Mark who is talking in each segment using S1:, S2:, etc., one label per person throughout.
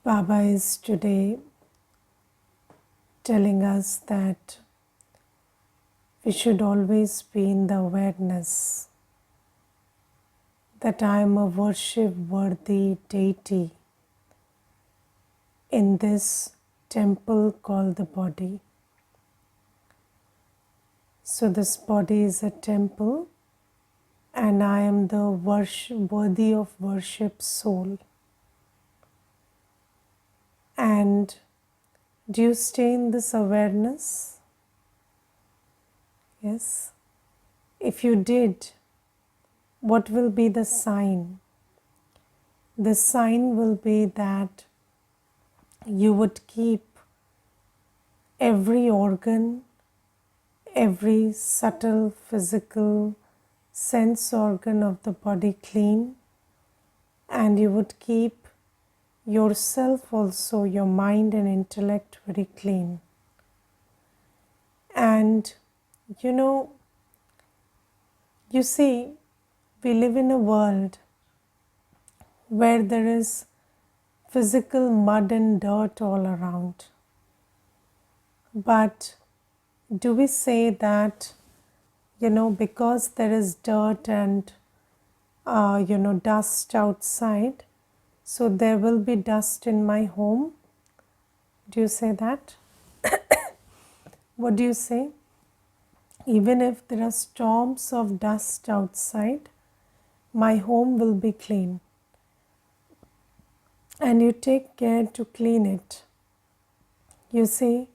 S1: Baba is today telling us that we should always be in the awareness that I am a worship worthy deity in this temple called the body. So, this body is a temple, and I am the worthy of worship soul. And do you stay in this awareness? Yes. If you did, what will be the sign? The sign will be that you would keep every organ, every subtle physical sense organ of the body clean, and you would keep yourself also, your mind and intellect, very clean. And you see, we live in a world where there is physical mud and dirt all around. But do we say that, because there is dirt and, dust outside, so there will be dust in my home? Do you say that? What do you say? Even if there are storms of dust outside, my home will be clean. And you take care to clean it. You see,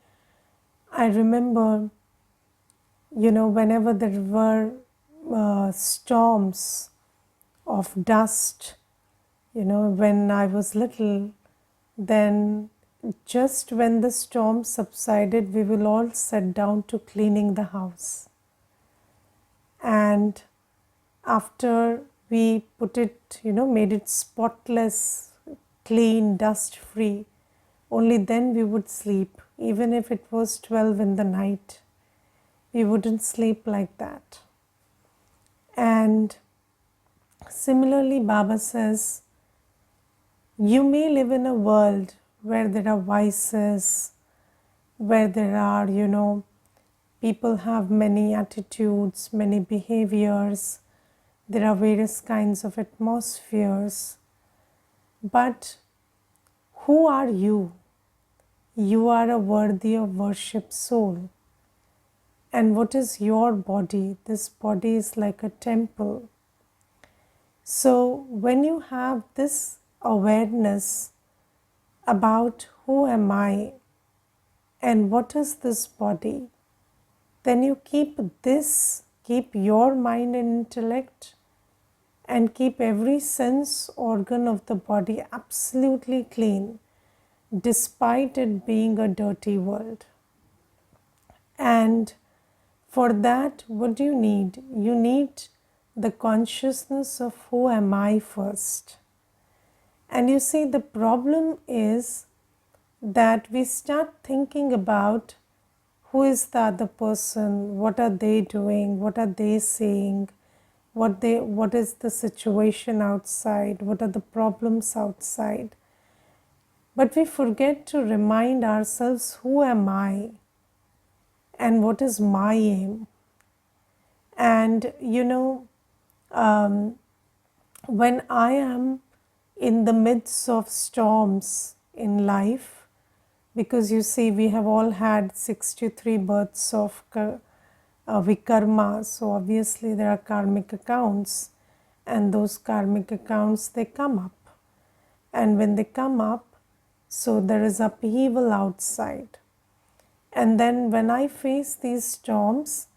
S1: I remember, whenever there were storms of dust, when I was little, then just when the storm subsided, we will all sit down to cleaning the house. And after we put it, made it spotless, clean, dust free, only then we would sleep. Even if it was 12 in the night, we wouldn't sleep like that. And similarly, Baba says, you may live in a world where there are vices, where there are, people have many attitudes, many behaviors, there are various kinds of atmospheres. But who are you? You are a worthy of worship soul. And what is your body? This body is like a temple. So when you have this awareness about who am I and what is this body, then you keep your mind and intellect, and keep every sense organ of the body absolutely clean, despite it being a dirty world. And for that, what do you need? You need the consciousness of who am I first. And you see, the problem is that we start thinking about who is the other person, what are they doing, what are they saying, what is the situation outside, what are the problems outside. But we forget to remind ourselves, who am I and what is my aim? And when I am in the midst of storms in life, because you see, we have all had 63 births of vikarma, so obviously there are karmic accounts, and those karmic accounts, they come up. And when they come up, so there is upheaval outside. And then when I face these storms,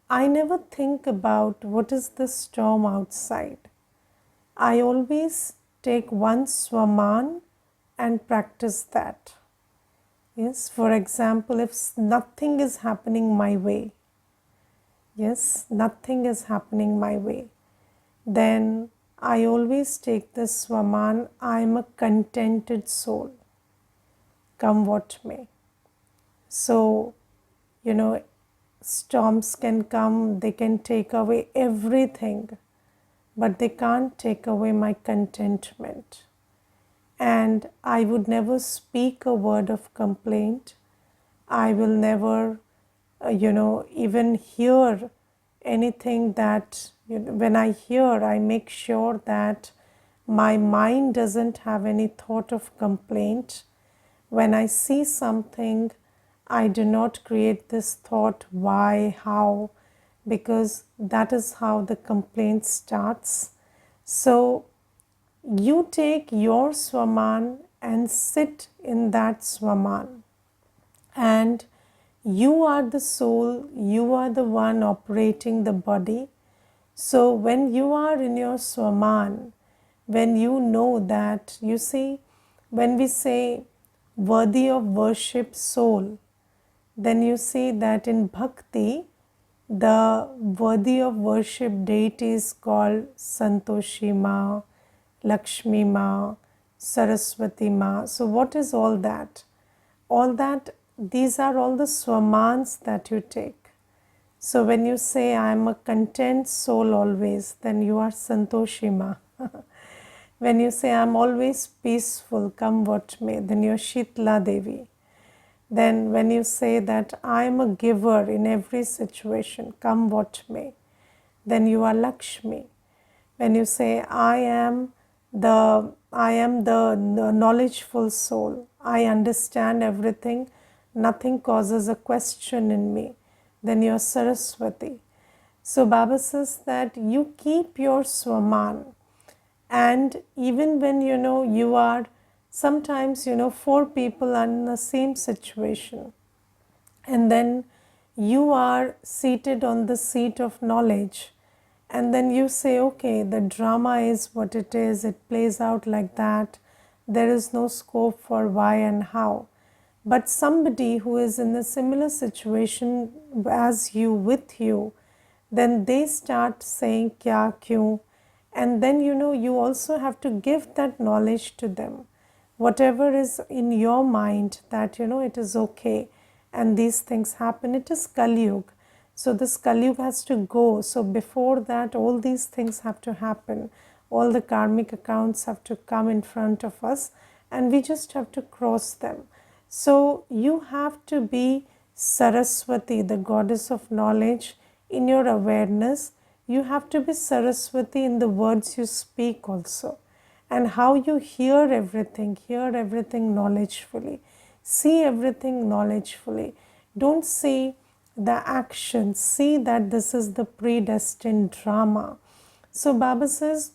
S1: I never think about what is the storm outside. I always take one swaman and practice that. Yes, for example, if nothing is happening my way, nothing is happening my way, then I always take this swaman, I am a contented soul, come what may. So, storms can come, they can take away everything, but they can't take away my contentment. and I would never speak a word of complaint. I will never, even hear anything that, when I hear, I make sure that my mind doesn't have any thought of complaint. When I see something, I do not create this thought, why, how, because that is how the complaint starts. So you take your Swaman and sit in that Swaman. And you are the soul, you are the one operating the body. So when you are in your Swaman, when you know that, you see, when we say worthy of worship soul, then you see that in bhakti, the worthy of worship deity is called Santoshi Ma, Lakshmi Ma, Saraswati Ma. So, what is all that? All that, these are all the swamans that you take. So, when you say, I am a content soul always, then you are Santoshi Ma. When you say, I am always peaceful, come what may, then you are Shitla Devi. Then when you say that I am a giver in every situation, come what may, then you are Lakshmi. When you say I am the knowledgeful soul, I understand everything, nothing causes a question in me, then you are Saraswati. So Baba says that you keep your Swaman, and even when you are sometimes four people are in the same situation, and then you are seated on the seat of knowledge, and then you say, okay, the drama is what it is, it plays out like that, there is no scope for why and how. But somebody who is in a similar situation as you, with you, then they start saying kya kyun, and then you also have to give that knowledge to them, whatever is in your mind, that it is okay and these things happen. It is Kali Yuga, so this Kali Yuga has to go. So before that, all these things have to happen, all the karmic accounts have to come in front of us, and we just have to cross them. So you have to be Saraswati, the goddess of knowledge, in your awareness. You have to be Saraswati in the words you speak also, and how you hear everything knowledgefully, see everything knowledgefully. Don't see the action, see that this is the predestined drama. So Baba says,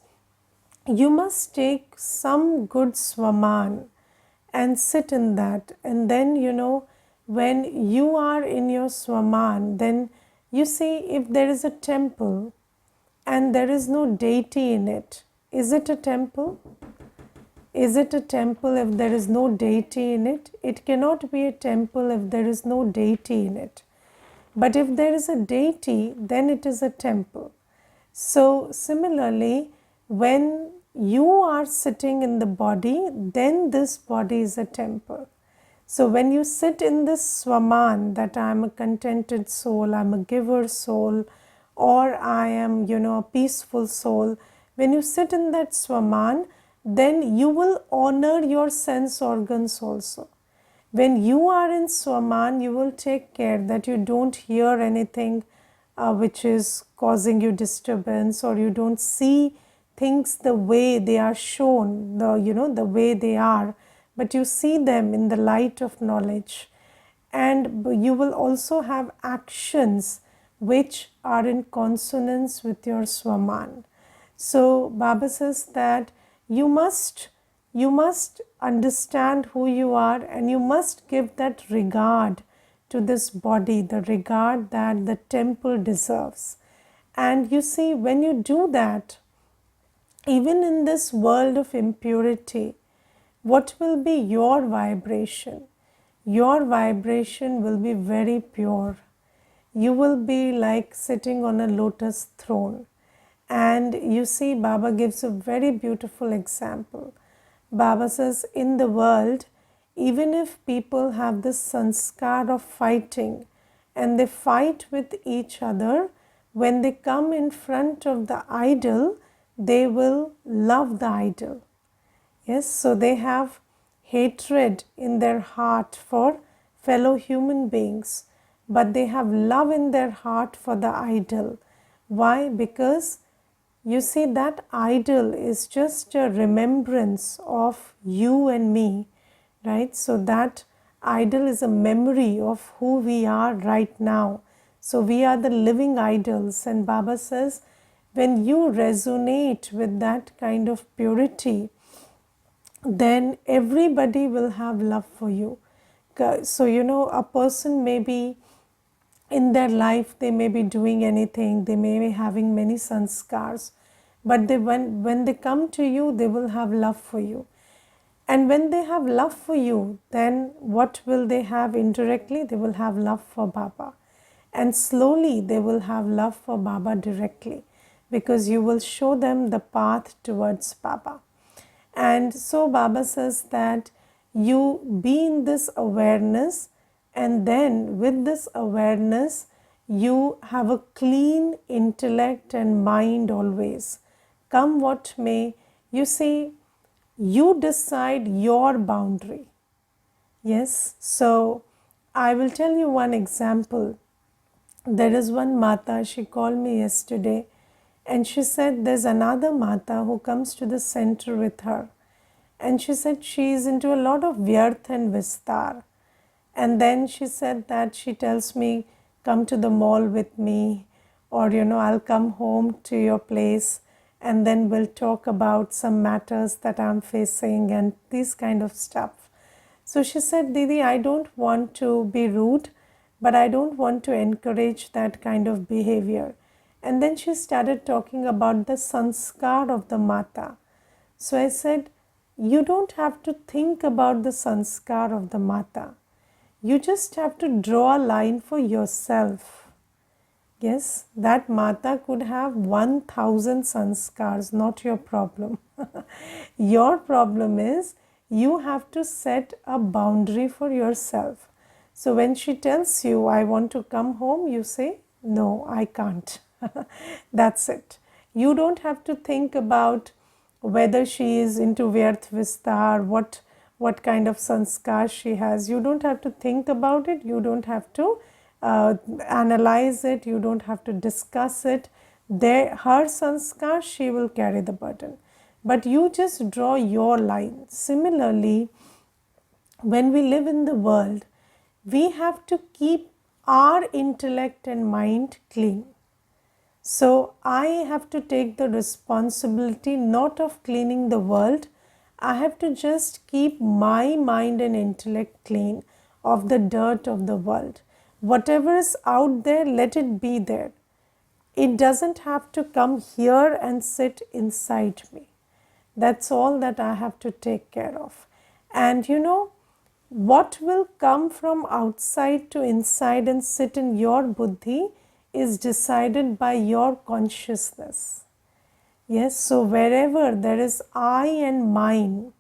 S1: you must take some good Swaman and sit in that, and then when you are in your Swaman, then you see, if there is a temple and there is no deity in it, is it a temple? Is it a temple if there is no deity in it? It cannot be a temple if there is no deity in it. But if there is a deity, then it is a temple. So similarly, when you are sitting in the body, then this body is a temple. So when you sit in this Swaman, that I am a contented soul, I am a giver soul, or I am, a peaceful soul, when you sit in that Swaman, then you will honor your sense organs also. When you are in Swaman, you will take care that you don't hear anything which is causing you disturbance, or you don't see things the way they are shown, the way they are, but you see them in the light of knowledge. And you will also have actions which are in consonance with your Swaman. So Baba says that you must understand who you are, and you must give that regard to this body, the regard that the temple deserves. And you see, when you do that, even in this world of impurity, what will be your vibration? Your vibration will be very pure. You will be like sitting on a lotus throne. And you see, Baba gives a very beautiful example. Baba says, in the world, even if people have this sanskar of fighting, and they fight with each other, when they come in front of the idol, they will love the idol. Yes, so they have hatred in their heart for fellow human beings, but they have love in their heart for the idol. Why? Because you see, that idol is just a remembrance of you and me, right? So that idol is a memory of who we are right now. So we are the living idols, and Baba says, when you resonate with that kind of purity, then everybody will have love for you. So, a person may be in their life, they may be doing anything, they may be having many sanskars, but when they come to you, they will have love for you. And when they have love for you, then what will they have indirectly? They will have love for Baba. And slowly they will have love for Baba directly, because you will show them the path towards Baba. And so Baba says that you be in this awareness, and then with this awareness, you have a clean intellect and mind always. Come what may, you see, you decide your boundary. Yes, so I will tell you one example. There is one Mata, she called me yesterday, and she said there's another Mata who comes to the center with her. And she said she is into a lot of Vyarth and Vistar. And then she said that she tells me, come to the mall with me, or I'll come home to your place, and then we'll talk about some matters that I'm facing and these kind of stuff. So she said, Didi, I don't want to be rude, but I don't want to encourage that kind of behavior. And then she started talking about the sanskar of the Mata. So I said, you don't have to think about the sanskar of the Mata. You just have to draw a line for yourself. Yes, that Mata could have 1000 sanskars, not your problem. Your problem is you have to set a boundary for yourself. So when she tells you, I want to come home, you say, no, I can't. That's it. You don't have to think about whether she is into Vyarth Vistar, what kind of sanskar she has. You don't have to think about it. You don't have to analyze it. You don't have to discuss it. Her sanskar, she will carry the burden. But you just draw your line. Similarly, when we live in the world, we have to keep our intellect and mind clean. So I have to take the responsibility not of cleaning the world. I have to just keep my mind and intellect clean of the dirt of the world. Whatever is out there, let it be there. It doesn't have to come here and sit inside me. That's all that I have to take care of. And what will come from outside to inside and sit in your buddhi is decided by your consciousness. Yes, so wherever there is I and mine,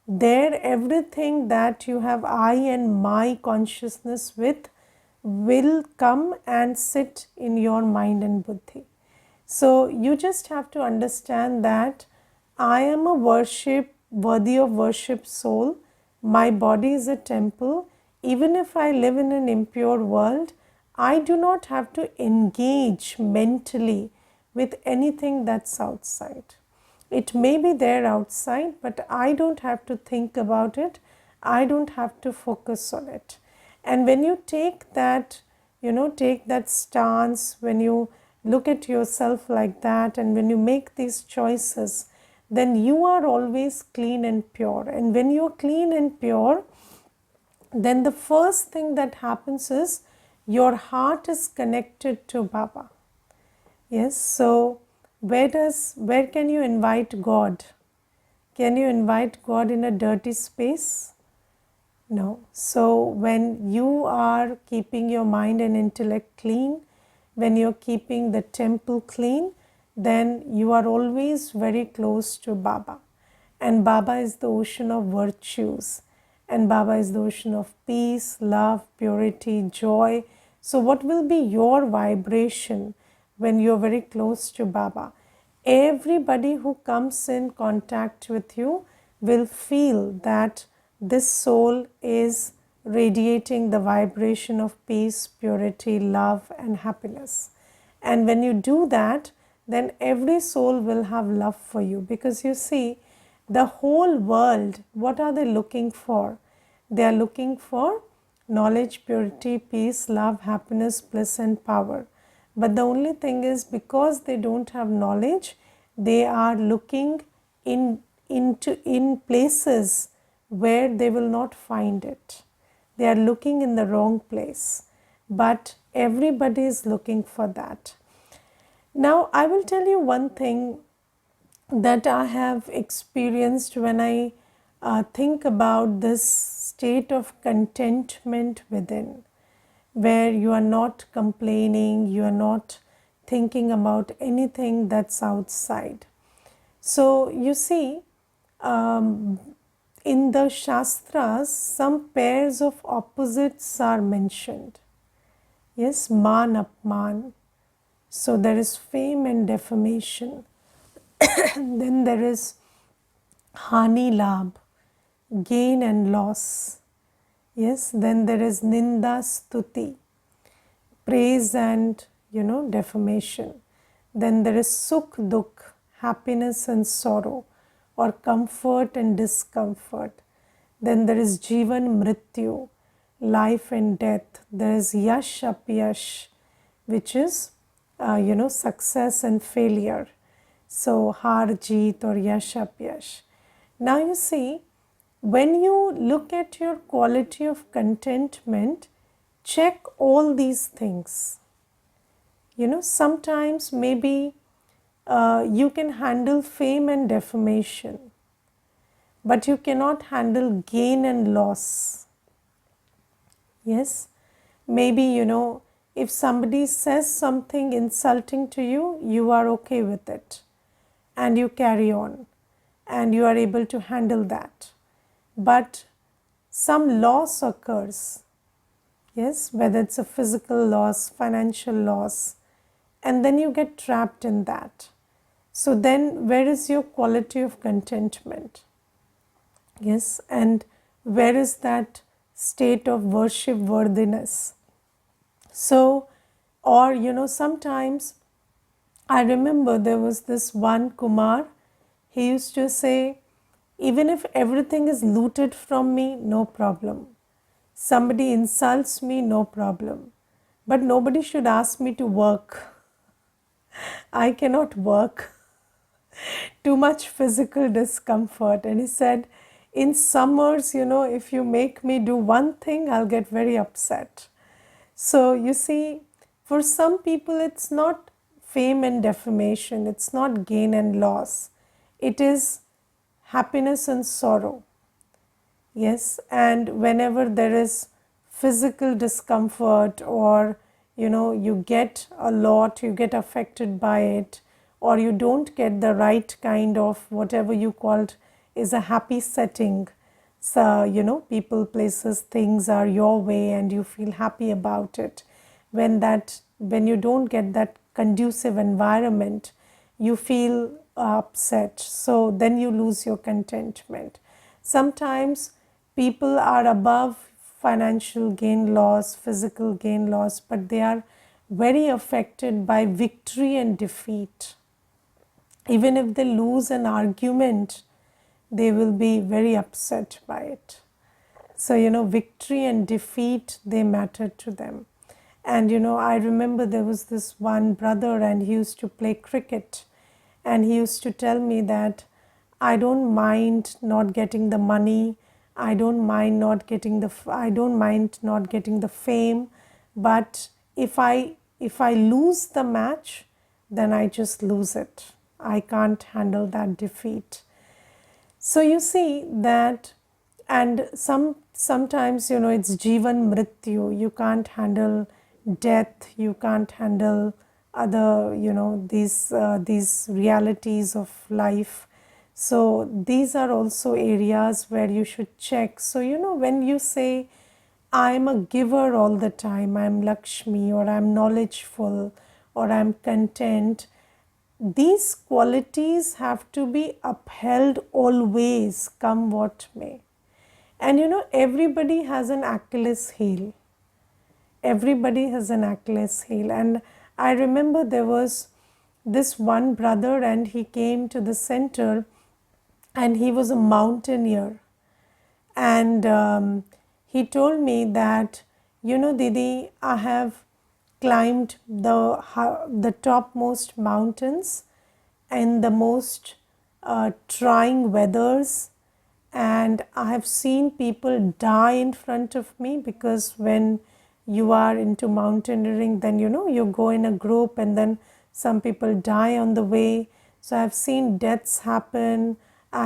S1: there everything that you have I and my consciousness with will come and sit in your mind and buddhi. So you just have to understand that I am a worthy of worship soul. My body is a temple. Even if I live in an impure world, I do not have to engage mentally with anything that's outside. It may be there outside, but I don't have to think about it. I don't have to focus on it. And when you take that, take that stance, when you look at yourself like that, and when you make these choices, then you are always clean and pure. And when you're clean and pure, then the first thing that happens is your heart is connected to Baba. Yes, so where can you invite God? Can you invite God in a dirty space? No. So when you are keeping your mind and intellect clean, when you're keeping the temple clean, then you are always very close to Baba. And Baba is the ocean of virtues. And Baba is the ocean of peace, love, purity, joy. So what will be your vibration when you're very close to Baba? Everybody who comes in contact with you, will feel that this soul is radiating the vibration of peace, purity, love, and happiness. And when you do that, then every soul will have love for you, because you see, the whole world, what are they looking for? They are looking for knowledge, purity, peace, love, happiness, bliss, and power. But the only thing is, because they don't have knowledge, they are looking in places where they will not find it. They are looking in the wrong place. But everybody is looking for that. Now, I will tell you one thing that I have experienced when I think about this state of contentment within, where you are not complaining, you are not thinking about anything that's outside. So, you see, in the Shastras, some pairs of opposites are mentioned. Yes, man, apman. So, there is fame and defamation. Then there is hani, labh, gain and loss. Yes, then there is ninda, stuti, praise and defamation. Then there is sukh, dukh, happiness and sorrow, or comfort and discomfort. Then there is jivan, mrityu, life and death. There is yash, apyash, which is success and failure. So har, jeet, or yash, apyash. Now you see, when you look at your quality of contentment, check all these things. Sometimes maybe you can handle fame and defamation, but you cannot handle gain and loss. Yes, maybe if somebody says something insulting to you, you are okay with it and you carry on and you are able to handle that. But some loss occurs, yes, whether it's a physical loss, financial loss, and then you get trapped in that. So then where is your quality of contentment? Yes, and where is that state of worship worthiness? So, or sometimes I remember there was this one Kumar, he used to say, even if everything is looted from me, no problem. Somebody insults me, no problem. But nobody should ask me to work. I cannot work. Too much physical discomfort. And he said, in summers, if you make me do one thing, I'll get very upset. So you see, for some people, it's not fame and defamation, it's not gain and loss. It is happiness and sorrow. Yes, and whenever there is physical discomfort, or you get a lot, you get affected by it, or you don't get the right kind of whatever you called is a happy setting. So people, places, things are your way and you feel happy about it. When you don't get that conducive environment, you feel upset. So then you lose your contentment. Sometimes people are above financial gain loss, physical gain loss, but they are very affected by victory and defeat. Even if they lose an argument, they will be very upset by it. So victory and defeat, they matter to them. And I remember there was this one brother and he used to play cricket, and he used to tell me that I don't mind not getting the money, I don't mind not getting the fame, but if I lose the match, then I just lose it. I can't handle that defeat. So you see that, and sometimes it's jivan, mrityu. You can't handle death. You can't handle other these realities of life. So these are also areas where you should check. So when you say, I'm a giver all the time, I'm Lakshmi, or I'm knowledgeful, or I'm content, these qualities have to be upheld always, come what may. And everybody has an Achilles heel. Everybody has an Achilles heel. And I remember there was this one brother, and he came to the center, and he was a mountaineer. And he told me that, Didi, I have climbed the topmost mountains in the most trying weathers, and I have seen people die in front of me, because when you are into mountaineering, then you go in a group, and then some people die on the way. So I have seen deaths happen. I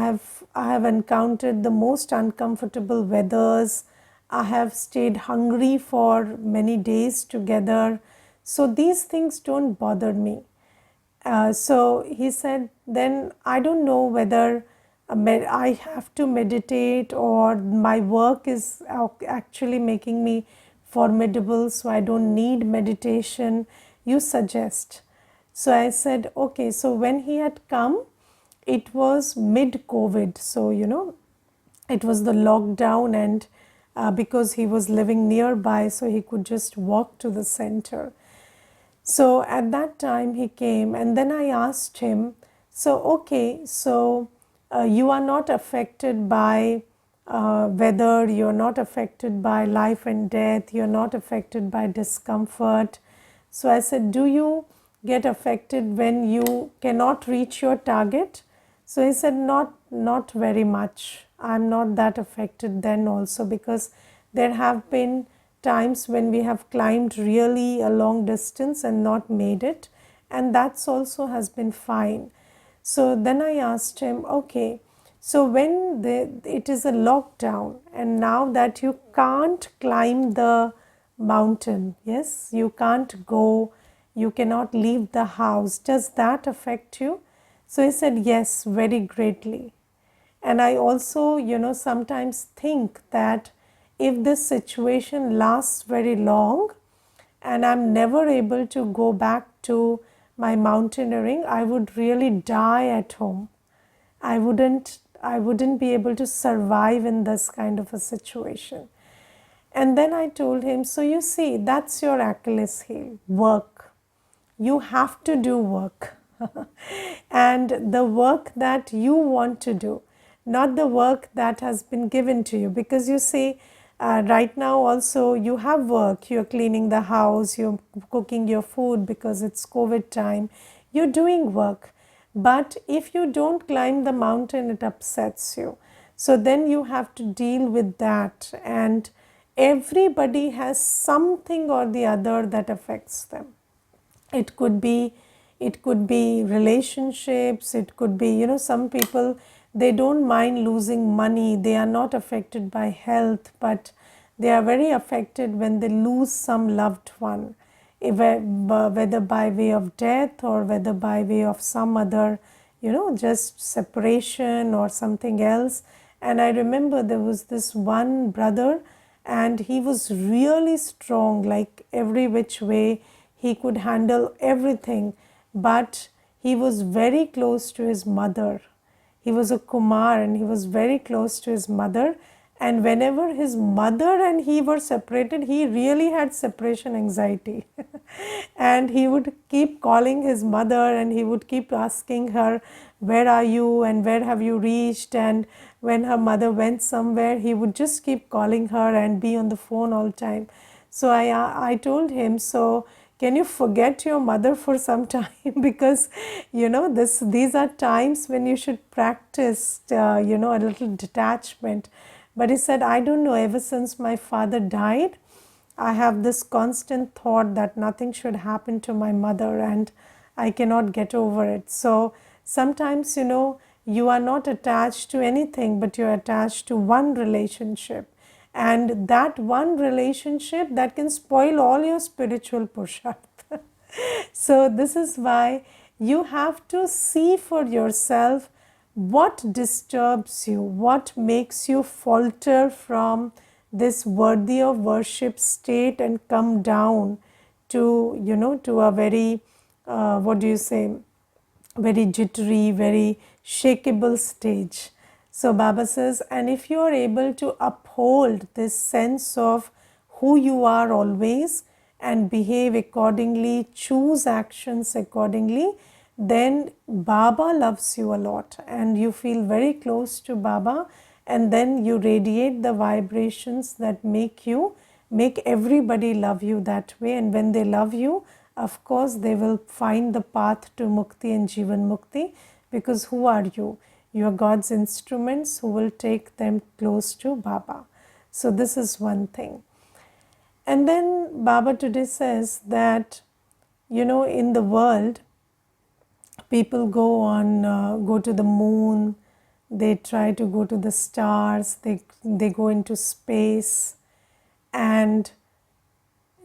S1: have encountered the most uncomfortable weathers. I have stayed hungry for many days together. So these things don't bother me. So he said, then I don't know whether I have to meditate, or my work is actually making me formidable, so I don't need meditation. You suggest. So I said, okay. So when he had come, it was mid-COVID. So, it was the lockdown, and because he was living nearby, so he could just walk to the center. So at that time he came, and then I asked him, so okay, so you are not affected by weather, you're not affected by life and death, you're not affected by discomfort. So I said, do you get affected when you cannot reach your target? So he said, not very much. I'm not that affected then also, because there have been times when we have climbed really a long distance and not made it, and that's also has been fine. So then I asked him, okay, so when it is a lockdown, and now that you can't climb the mountain, yes, you can't go, you cannot leave the house, does that affect you? So he said, yes, very greatly. And I also, sometimes think that if this situation lasts very long and I'm never able to go back to my mountaineering, I would really die at home. I wouldn't be able to survive in this kind of a situation. And then I told him, so you see, that's your Achilles heel, work. You have to do work. And the work that you want to do, not the work that has been given to you. Because you see, right now also you have work, you're cleaning the house, you're cooking your food because it's COVID time, you're doing work. But if you don't climb the mountain, it upsets you. So then you have to deal with that, and everybody has something or the other that affects them. It could be relationships, it could be, some people, they don't mind losing money, they are not affected by health, but they are very affected when they lose some loved one, whether by way of death or whether by way of some other, just separation or something else. And I remember there was this one brother, and he was really strong, like every which way he could handle everything, but he was very close to his mother. He was a Kumar, and he was very close to his mother. And whenever his mother and he were separated, he really had separation anxiety. And he would keep calling his mother, and he would keep asking her, where are you and where have you reached? And when her mother went somewhere, he would just keep calling her and be on the phone all the time. So I told him, so can you forget your mother for some time? Because these are times when you should practice a little detachment. But he said, I don't know, ever since my father died, I have this constant thought that nothing should happen to my mother, and I cannot get over it. So sometimes, you are not attached to anything, but you're attached to one relationship. And that one relationship, that can spoil all your spiritual purusharth. So this is why you have to see for yourself what disturbs you, what makes you falter from this worthy of worship state and come down to, to a very, very jittery, very shakeable stage. So Baba says, and if you are able to uphold this sense of who you are always and behave accordingly, choose actions accordingly, then Baba loves you a lot and you feel very close to Baba, and then you radiate the vibrations that make everybody love you that way. And when they love you, of course they will find the path to mukti and jivan mukti, because who are you? You are God's instruments who will take them close to Baba. So this is one thing. And then Baba today says that, in the world, people go to the moon, they try to go to the stars, they go into space, and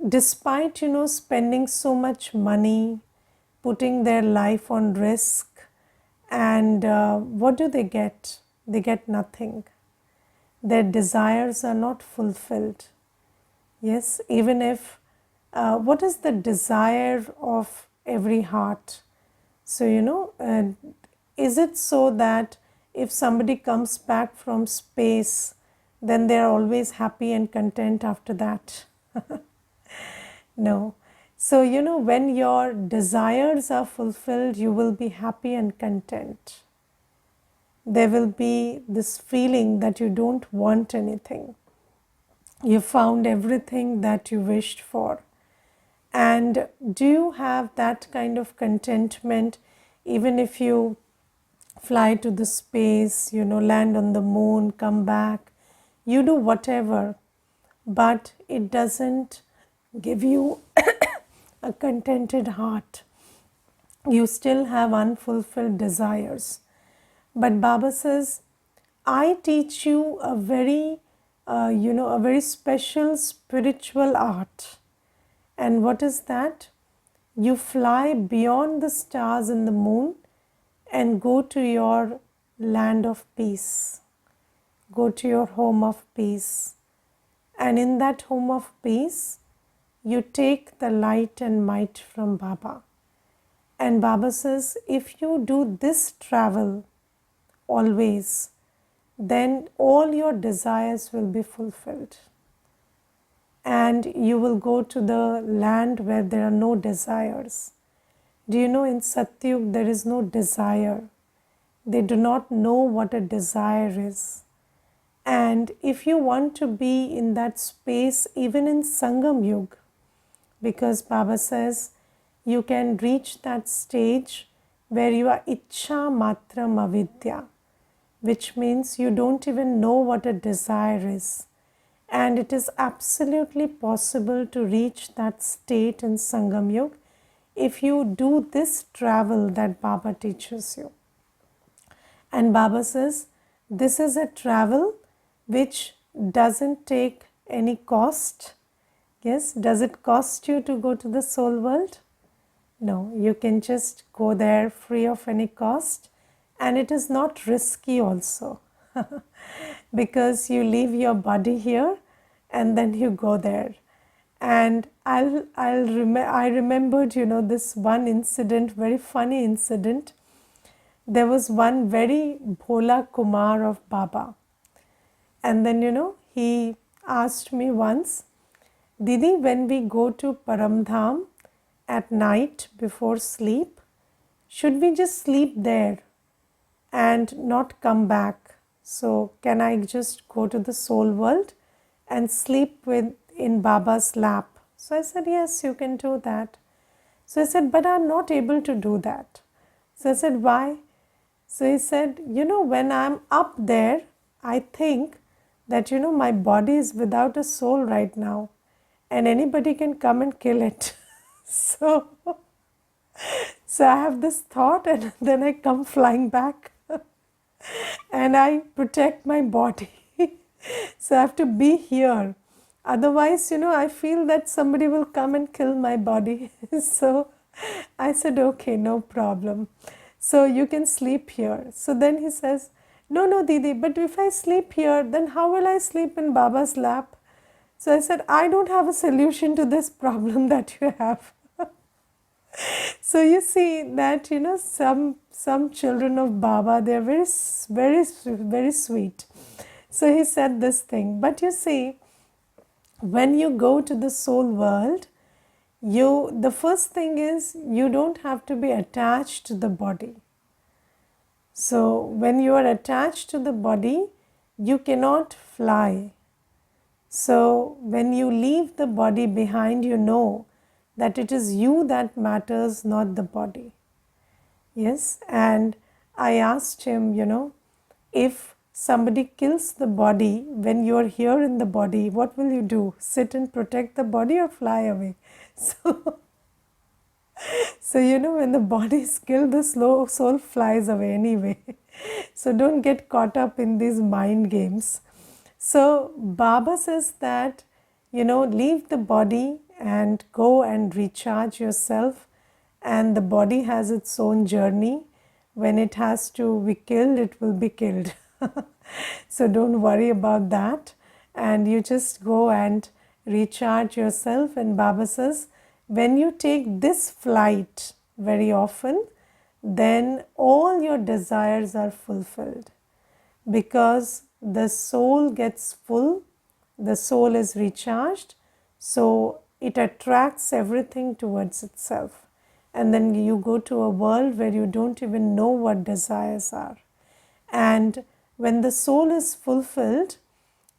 S1: despite spending so much money, putting their life on risk, and what do they get? They get nothing. Their desires are not fulfilled. Yes, even if what is the desire of every heart? So is it so that if somebody comes back from space, then they are always happy and content after that? No. So, when your desires are fulfilled, you will be happy and content. There will be this feeling that you don't want anything. You found everything that you wished for. And do you have that kind of contentment even if you fly to the space, land on the moon, come back, you do whatever, but it doesn't give you a contented heart. You still have unfulfilled desires. But Baba says, I teach you a very, a very special spiritual art. And what is that? You fly beyond the stars and the moon and go to your land of peace. Go to your home of peace. And in that home of peace, you take the light and might from Baba. And Baba says, if you do this travel always, then all your desires will be fulfilled. And you will go to the land where there are no desires. Do you know, in Satyug there is no desire. They do not know what a desire is. And if you want to be in that space, even in Sangam Yug, because Baba says you can reach that stage where you are Ichcha Matram Avidya, which means you don't even know what a desire is. And it is absolutely possible to reach that state in Sangam Yug if you do this travel that Baba teaches you. And Baba says, this is a travel which doesn't take any cost. Yes, does it cost you to go to the soul world? No, you can just go there free of any cost, and it is not risky also because you leave your body here and then you go there. And I remembered, this one incident, very funny incident. There was one very bhola Kumar of Baba. And then, he asked me once, Didi, when we go to Paramdham at night before sleep, should we just sleep there and not come back? So can I just go to the soul world and sleep in Baba's lap? So I said, yes, you can do that. So I said, but I'm not able to do that. So I said, why? So he said, when I'm up there, I think that, my body is without a soul right now and anybody can come and kill it. So I have this thought and then I come flying back and I protect my body. So I have to be here. Otherwise, I feel that somebody will come and kill my body. So I said, okay, no problem. So you can sleep here. So then he says, no, Didi, but if I sleep here, then how will I sleep in Baba's lap? So I said, I don't have a solution to this problem that you have. So you see that, some children of Baba, they are very sweet. So he said this thing. But you see, when you go to the soul world, the first thing is you don't have to be attached to the body. So when you are attached to the body, you cannot fly. So when you leave the body behind, you know that it is you that matters, not the body. Yes, and I asked him, if somebody kills the body when you are here in the body, what will you do? Sit and protect the body or fly away? So, when the body is killed, the slow soul flies away anyway. So don't get caught up in these mind games. So Baba says that, leave the body and go and recharge yourself, and the body has its own journey. When it has to be killed, it will be killed. So don't worry about that, and you just go and recharge yourself. And Baba says, when you take this flight very often, then all your desires are fulfilled, because the soul gets full, the soul is recharged, so it attracts everything towards itself. And then you go to a world where you don't even know what desires are. And when the soul is fulfilled,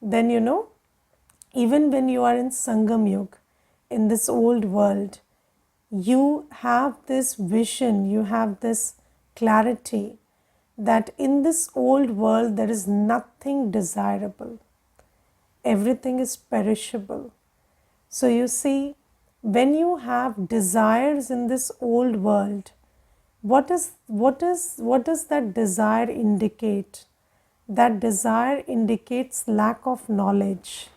S1: then even when you are in Sangam Yuga, in this old world, you have this vision, you have this clarity that in this old world there is nothing desirable, everything is perishable. So you see, when you have desires in this old world, what does that desire indicate? That desire indicates lack of knowledge,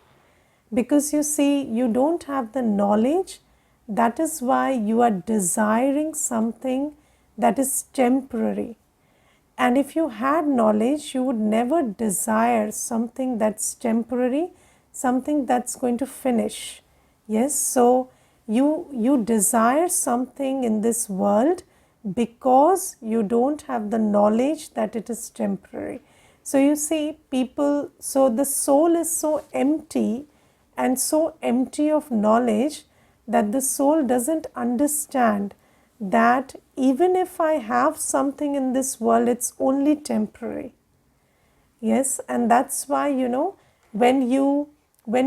S1: because you see, you don't have the knowledge. That is why you are desiring something that is temporary. And if you had knowledge, you would never desire something that's temporary, something that's going to finish. Yes, so you desire something in this world because you don't have the knowledge that it is temporary. So you see, people, so the soul is so empty and so empty of knowledge that the soul doesn't understand that even if I have something in this world, it's only temporary. Yes, and that's why, when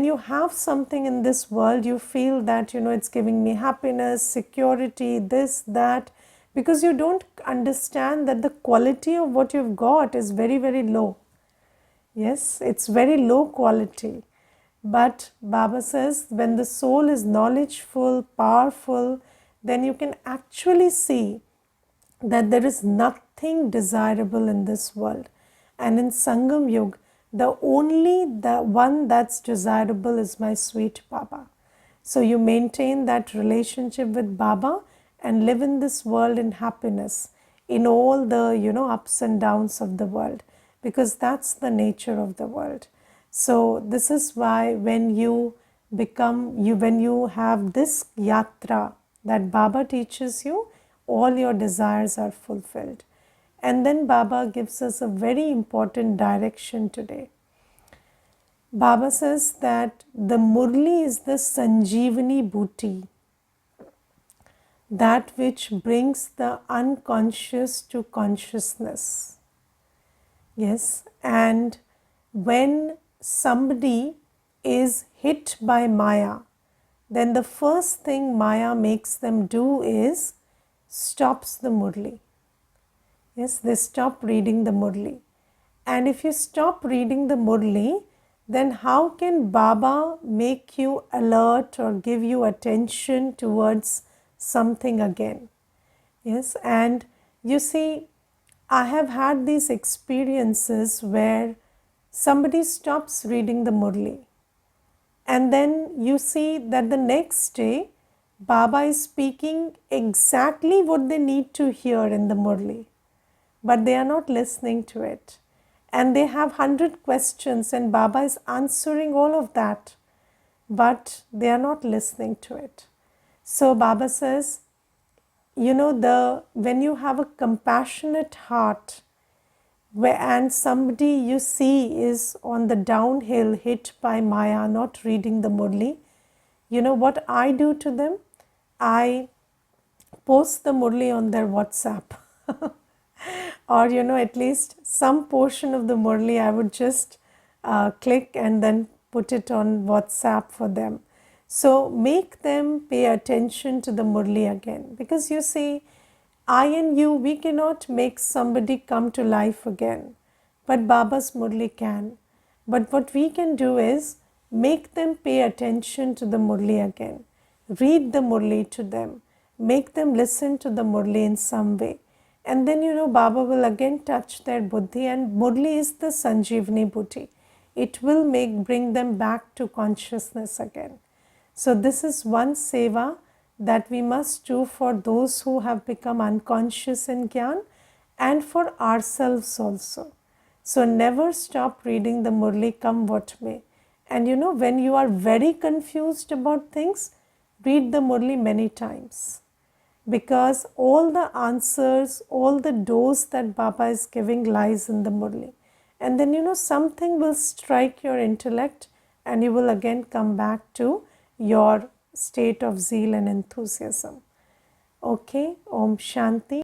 S1: you have something in this world, you feel that, it's giving me happiness, security, this, that, because you don't understand that the quality of what you've got is very, very low. Yes, it's very low quality. But Baba says, when the soul is knowledgeful, powerful, then you can actually see that there is nothing desirable in this world. And in Sangam Yuga, the one that's desirable is my sweet Baba. So you maintain that relationship with Baba and live in this world in happiness, in all the ups and downs of the world, because that's the nature of the world. So this is why when when you have this yatra that Baba teaches you, all your desires are fulfilled. And then Baba gives us a very important direction today. Baba says that the Murli is the Sanjeevani Bhuti, that which brings the unconscious to consciousness. Yes, and when somebody is hit by Maya, then the first thing Maya makes them do is stops the Murli. Yes, they stop reading the Murli. And if you stop reading the Murli, then how can Baba make you alert or give you attention towards something again? Yes, and you see, I have had these experiences where somebody stops reading the Murli, and then you see that the next day Baba is speaking exactly what they need to hear in the Murli, but they are not listening to it. And they have 100 questions and Baba is answering all of that, but they are not listening to it. So Baba says, when you have a compassionate heart, and somebody you see is on the downhill, hit by Maya, not reading the Murli, what I do to them? I post the Murli on their WhatsApp. Or at least some portion of the Murli I would just click and then put it on WhatsApp for them. So make them pay attention to the Murli again, because you see, I and you, we cannot make somebody come to life again, but Baba's Murli can. But what we can do is make them pay attention to the Murli again, read the Murli to them, make them listen to the Murli in some way. And then Baba will again touch their buddhi, and Murli is the Sanjeevani Buddhi. It will bring them back to consciousness again. So this is one seva that we must do for those who have become unconscious in Gyan, and for ourselves also. So never stop reading the Murli, come what may. And when you are very confused about things, read the Murli many times. Because all the answers, all the dose that Baba is giving lies in the Murli. And then something will strike your intellect, and you will again come back to your state of zeal and enthusiasm. Okay, Om Shanti.